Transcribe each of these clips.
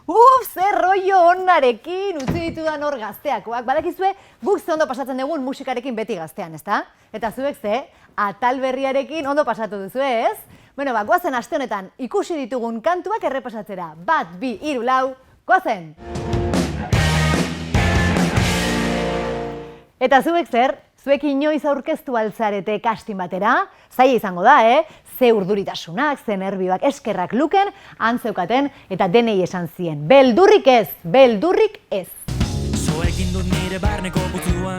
Zer rollo onarekin utzi ditudan hor gazteakoak. Badakizue, guk ze ondo pasatzen dugun musikarekin beti gaztean, ezta? Eta zuek ze, atal berriarekin ondo pasatu duzu, ez? Bueno, goazen aste honetan ikusi ditugun kantuak errepasatzera. 1, 2, 3, 4, goazen! Eta zuek zer? Zuek inoiz aurkeztu altzarete casting batera? Zaila izango da, Ze urduritasunak, ze nerbioak, eskerrak luken, antzeukaten eta denei esan zien. Beldurrik ez, beldurrik ez. Zoekin dut nire barneko putuan,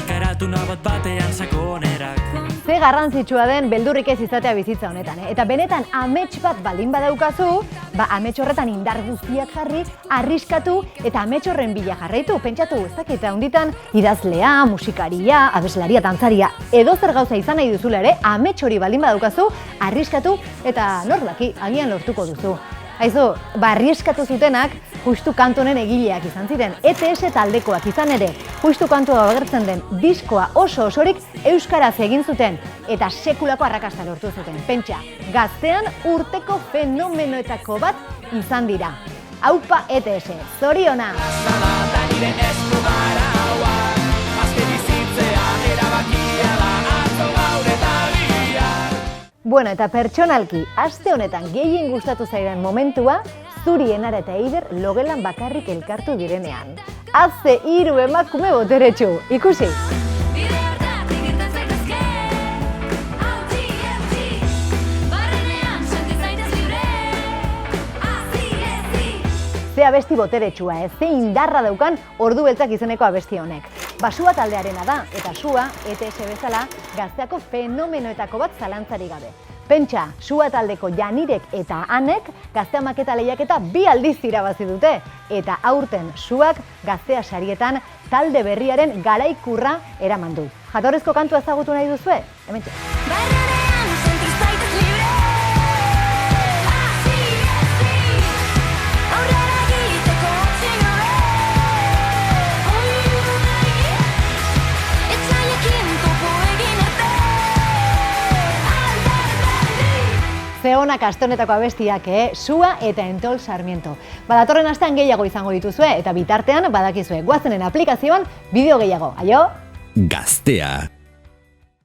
ikaratu nabat batean sakonerak. Ze garrantzitsua den beldurrik ez izatea bizitza honetan, Eta benetan amets bat baldin badaukazu, amets horretan indar guztiak jarri, arriskatu eta amets horren bila jarraitu. Pentsatu, ez dakit, handitan idazlea, musikaria, abeslaria, dantzaria, edo zer gauza izan nahi duzula ere, amets hori baldin badaukazu, arriskatu eta norlaki, agian lortuko duzu. Aizu, arriskatu zutenak, justu kantu honen egileak izan ziren. ETS taldekoak izan ere, justu kantua agertzen den diskoa osorik euskaraz egin zuten eta sekulako arrakasta lortu zuten. Pentsa, gaztean urteko fenomenoetako bat izan dira. Aupa ETS, zoriona! Bueno, eta pertsonalki, aste honetan gehien gustatu zaidan momentua, Zuri, Enara eta Eider logelan bakarrik elkartu direnean. Azze 3 emakume boteretsu, ikusi! Ze abesti boteretsua, ze indarra daukan ordu beltzak izeneko abesti honek. Sua taldearena da, eta Sua, ETS bezala, gazteako fenomenoetako bat zalantzari gabe. Pentsa, Sua taldeko Janirek eta Anek gaztea maketa lehiaketa 2 aldiz irabazi dute. Eta aurten Suak gaztea sarietan talde berriaren garaikurra eraman du. Jatorrizko kantua ezagutu nahi duzue? Hementxe. Ze onak aste honetako abestiak, Sua eta Entol Sarmiento. Datorren astean gehiago izango dituzue, eta bitartean badakizue goazenen aplikazioan bideo gehiago. Aio! Gaztea.